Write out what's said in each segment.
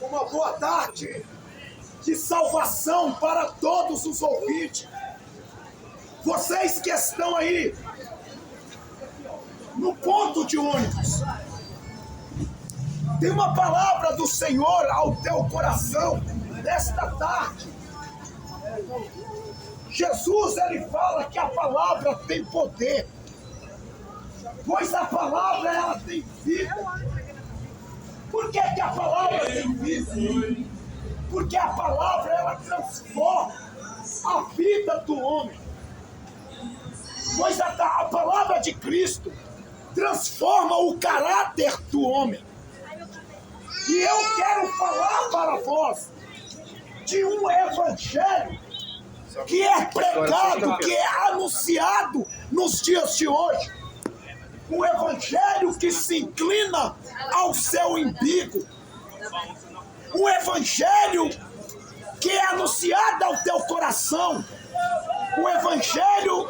Uma boa tarde de salvação para todos os ouvintes. Vocês que estão aí no ponto de ônibus, tem uma palavra do Senhor ao teu coração nesta tarde. Jesus, ele fala que a palavra tem poder, pois a palavra, ela tem vida. Por que a palavra tem vida? Porque a palavra, ela transforma a vida do homem. Pois a palavra de Cristo transforma o caráter do homem. E eu quero falar para vós de um evangelho que é pregado, que é anunciado nos dias de hoje. Um evangelho que se inclina ao seu umbigo. Um evangelho que é anunciado ao teu coração. Um evangelho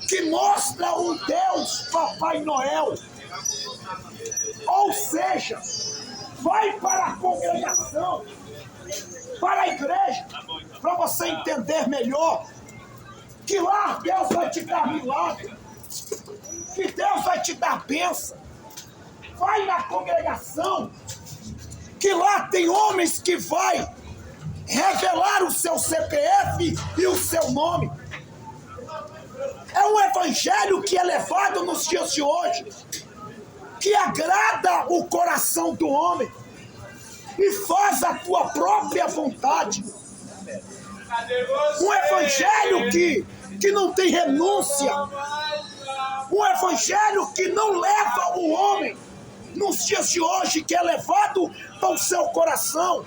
que mostra um Deus Papai Noel. Ou seja, vai para a congregação, para a igreja, para você entender melhor que lá Deus vai te dar milagre, que Deus vai te dar bênção. Vai na congregação, que lá tem homens que vai revelar o seu CPF e o seu nome. É um evangelho que é levado nos dias de hoje, que agrada o coração do homem e faz a tua própria vontade. Um evangelho que não tem renúncia. Um evangelho que não leva o homem nos dias de hoje, que é levado ao seu coração,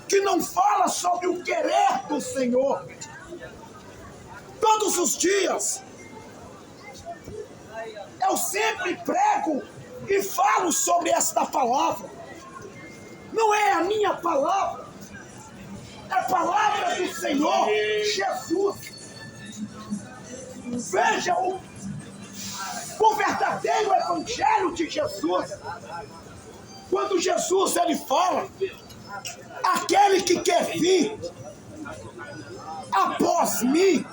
que não fala sobre o querer do Senhor. Todos os dias eu sempre prego e falo sobre esta palavra. Não é a minha palavra, é a palavra do Senhor Jesus. Veja o verdadeiro evangelho de Jesus. Quando Jesus, ele fala: aquele que quer vir após mim,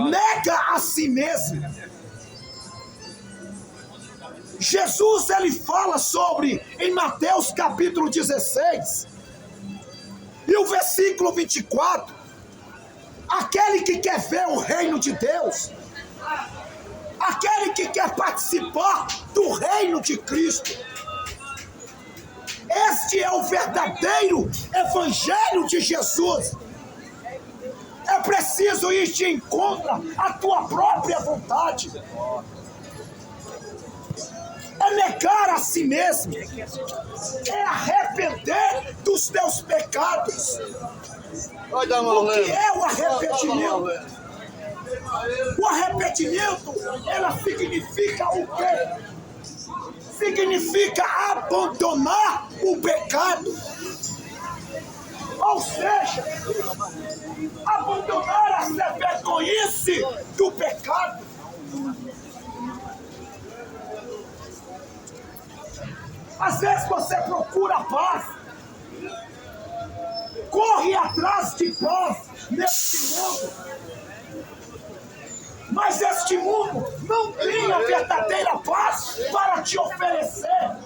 nega a si mesmo. Jesus, ele fala sobre, em Mateus capítulo 16, e o versículo 24, aquele que quer ver o reino de Deus, aquele que quer participar do reino de Cristo, este é o verdadeiro evangelho de Jesus. É preciso ir de encontro à tua própria vontade. É negar a si mesmo. É arrepender dos teus pecados. O que é o arrependimento? O arrependimento, ela significa o quê? Significa abandonar o pecado. Ou seja, abandonar a vergonhice do pecado. Às vezes você procura paz, corre atrás de paz neste mundo, mas este mundo não tem a verdadeira paz para te oferecer.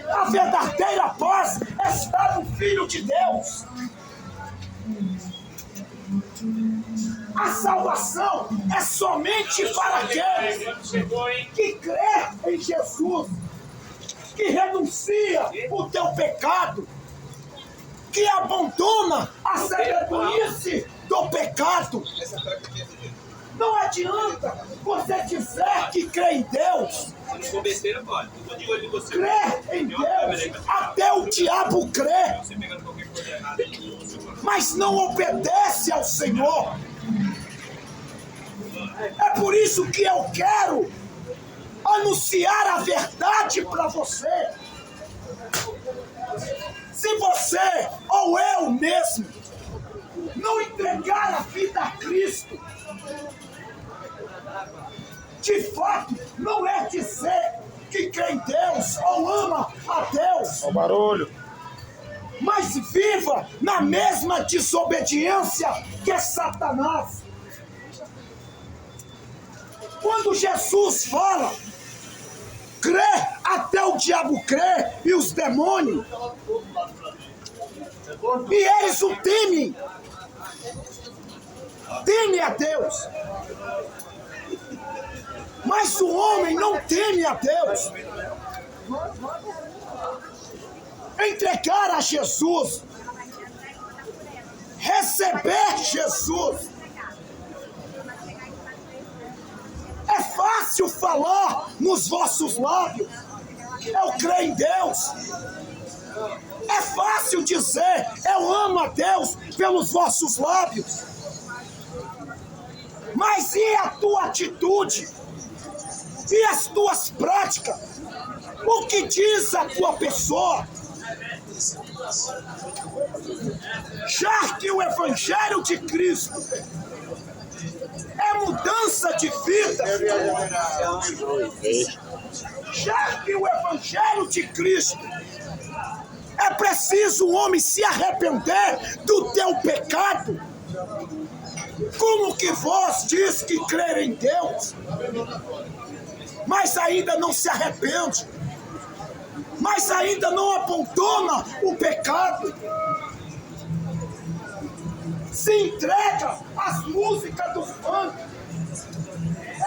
A verdadeira paz está no Filho de Deus. A salvação é somente para aqueles que crê em Jesus, que renuncia o teu pecado, que abandona a vergonhice do pecado. Não adianta você dizer que crê em Deus. Crê em Deus, até o diabo crê, mas não obedece ao Senhor. É por isso que eu quero anunciar a verdade para você. Se você ou eu mesmo não entregar a vida a Cristo, de fato, não é dizer que crê em Deus, Ó o barulho. Mas viva na mesma desobediência que Satanás. Quando Jesus fala, crê, até o diabo crê e os demônios. E eles o temem. Teme a Deus. Mas o homem não teme a Deus. Entregar a Jesus, receber Jesus. É fácil falar nos vossos lábios, eu creio em Deus. É fácil dizer, eu amo a Deus pelos vossos lábios. Mas e a tua atitude? E as tuas práticas? O que diz a tua pessoa? Já que o Evangelho de Cristo é mudança de vida, já que o Evangelho de Cristo é preciso o homem se arrepender do teu pecado, como que vós diz que crer em Deus, mas ainda não se arrepende, mas ainda não abandona o pecado, se entrega às músicas do funk,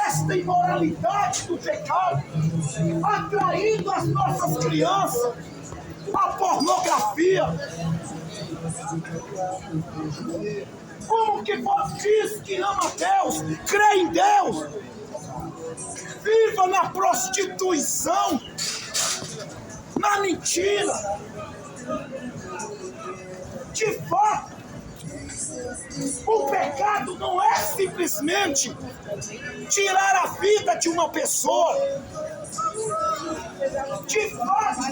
esta imoralidade do pecado, atraindo as nossas crianças à pornografia. Como que vós diz que ama a Deus, crê em Deus, viva na prostituição, na mentira? De fato, o pecado não é simplesmente tirar a vida de uma pessoa. De fato,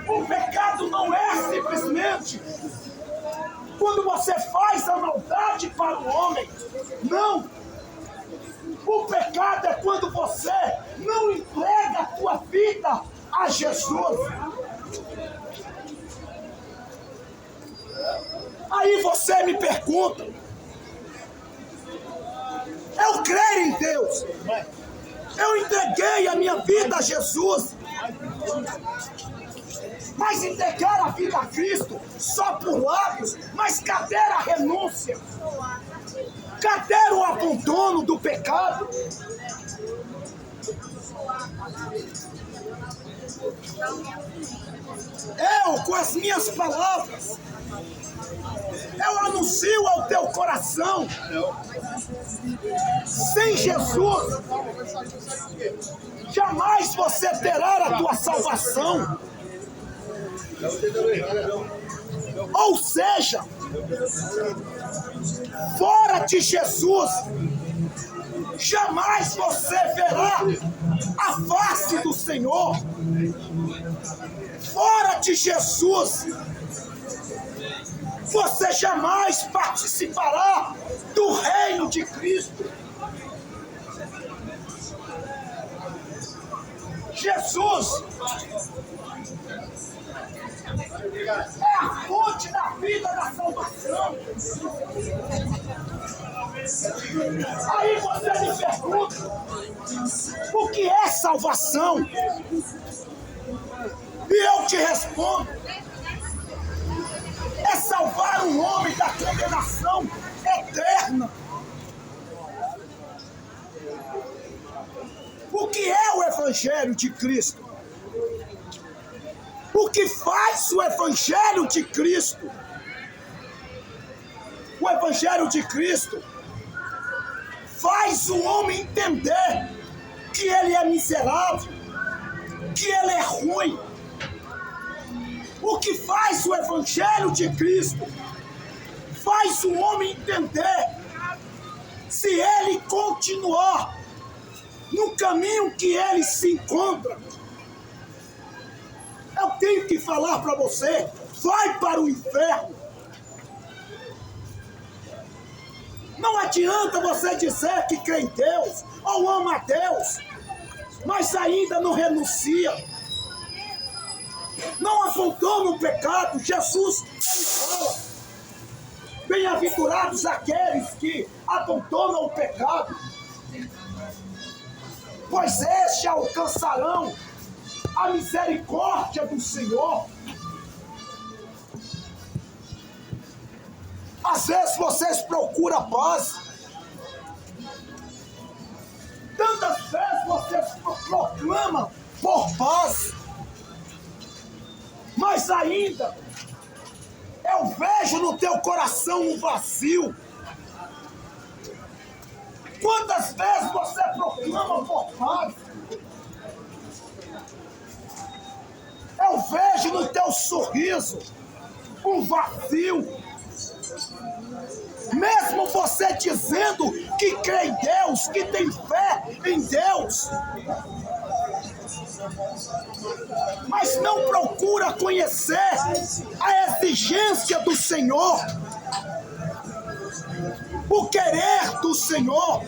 o pecado não é simplesmente quando você faz a maldade para o homem. Não. O pecado é quando você não entrega a tua vida a Jesus. Aí você me pergunta, eu creio em Deus, eu entreguei a minha vida a Jesus, mas entregar a vida a Cristo só por lábios, mas cadê a renúncia? Cadê o abandono do pecado? Eu, com as minhas palavras, eu anuncio ao teu coração, sem Jesus, jamais você terá a tua salvação. Ou seja, fora de Jesus, jamais você verá a face do Senhor. Fora de Jesus, você jamais participará do reino de Cristo. Jesus é a fonte da vida, da salvação. Aí você me pergunta, o que é salvação? E eu te respondo, é salvar um homem da condenação eterna. O que é o Evangelho de Cristo? O que faz o Evangelho de Cristo? O Evangelho de Cristo faz o homem entender que ele é miserável, que ele é ruim. O que faz o Evangelho de Cristo faz o homem entender, se ele continuar no caminho que ele se encontra, eu tenho que falar para você, vai para o inferno. Não adianta você dizer que crê em Deus ou ama a Deus, mas ainda não renuncia. não abandona o pecado. Jesus, ele fala: bem-aventurados aqueles que abandonam o pecado, pois estes alcançarão a misericórdia do Senhor. Às vezes vocês procuram paz, tantas vezes vocês proclamam por paz, mas ainda eu vejo no teu coração um vazio. Quantas vezes você proclama por paz, eu vejo no teu sorriso um vazio. Mesmo você dizendo que crê em Deus, que tem fé em Deus, mas não procura conhecer a exigência do Senhor, o querer do Senhor.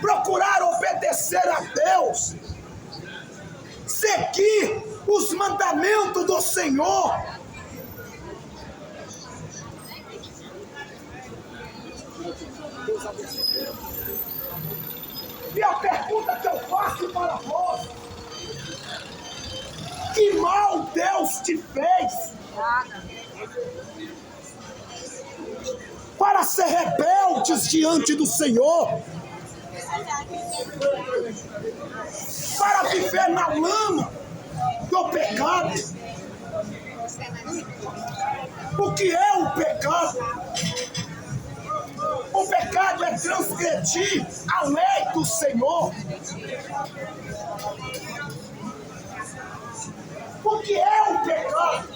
Procurar obedecer a Deus, seguir os mandamentos do Senhor. E a pergunta que eu faço para vós: que mal Deus te fez para ser rebeldes diante do Senhor, para viver na lama do pecado? O que é o pecado? O pecado é transgredir a lei do Senhor. O que é o pecado?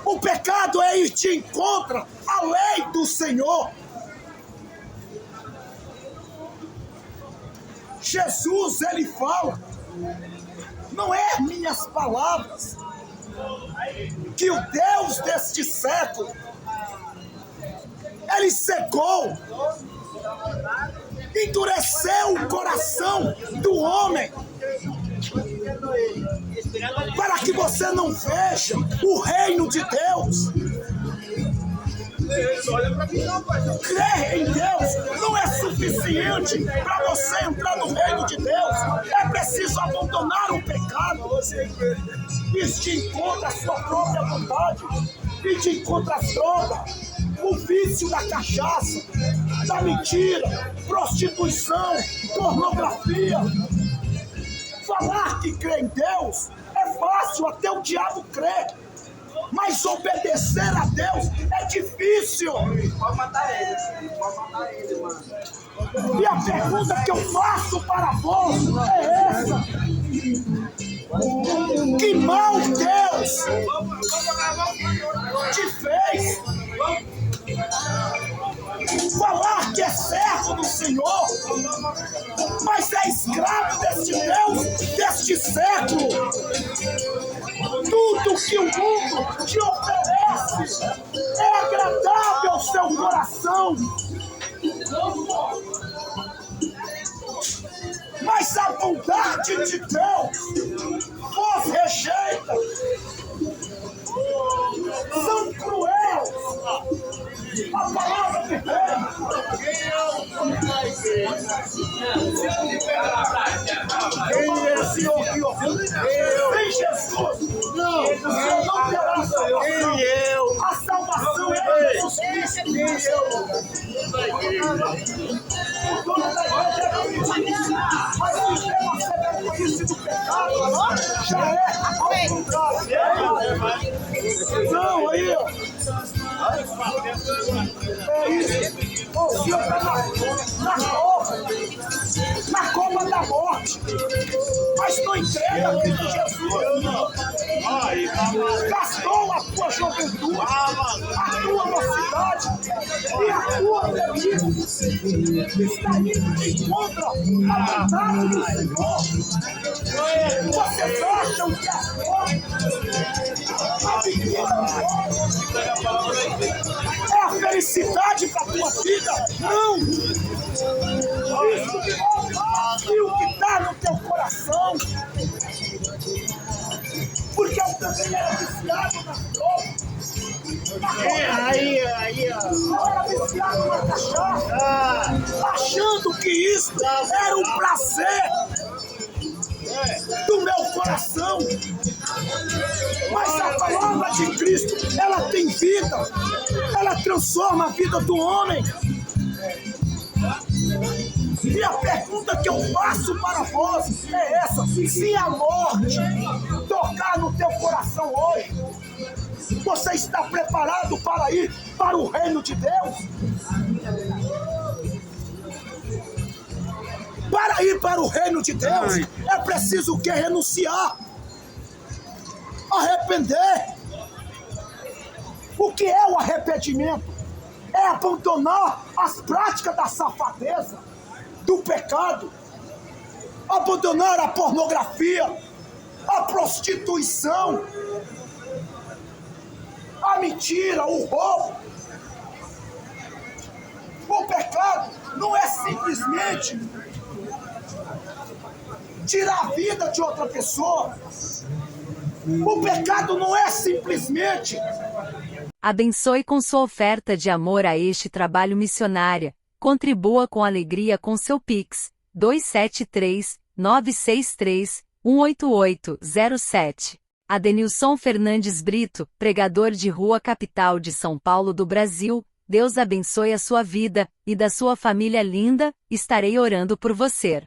O pecado é ir de encontro à lei do Senhor. Jesus, ele fala, não é minhas palavras, que o Deus deste século, ele cegou, endureceu o coração do homem, para que você não veja o reino de Deus. Crer em Deus não é suficiente para você entrar no reino de Deus. É preciso abandonar o pecado, ir de encontro à sua própria vontade, ir de encontro às drogas, o vício da cachaça, da mentira, prostituição, pornografia. Falar que crê em Deus é fácil, até o diabo crê. Mas obedecer a Deus é difícil. Pode matar ele, mano. E a pergunta que eu faço para vós é essa: que mal Deus te fez? Falar que é servo do Senhor, mas é escravo deste Deus, deste século. Tudo que o mundo te oferece é agradável ao seu coração, mas a bondade de Deus vos rejeita. São cruéis. A palavra de Deus. Quem é o Senhor que ofendeu? Sem Jesus. Não, você não terá salvação. A salvação é Jesus Cristo. O dono da igreja é conhecido, mas o sistema ser conhecido do pecado já é ao contrário. Não, aí, ó. É isso. O Senhor está na cova da morte, mas não entrega a Cristo Jesus. Gastou a tua juventude, a tua mocidade e a tua velhice. Está indo de encontro à vontade do Senhor. Vocês acham que a vida é a felicidade para a tua vida? Não! Isso e o que está no teu coração. Porque eu também era viciado nas drogas. Aí, Eu era viciado na cachaça, achando que isso era um prazer do meu coração. Mas a palavra de Cristo, ela tem vida, ela transforma a vida do homem. E a pergunta que eu faço para vós é essa: se a morte tocar no teu coração hoje, você está preparado para ir para o reino de Deus? Para ir para o reino de Deus, é preciso o quê? Renunciar, arrepender. O que é o arrependimento? É abandonar as práticas da safadeza, do pecado, abandonar a pornografia, a prostituição, a mentira, o roubo. O pecado não é simplesmente tirar a vida de outra pessoa. O pecado não é simplesmente... Abençoe com sua oferta de amor a este trabalho missionário. Contribua com alegria com seu Pix, 273-963-18807. Adenilson Fernandes Brito, pregador de Rua Capital de São Paulo do Brasil. Deus abençoe a sua vida e da sua família linda, estarei orando por você.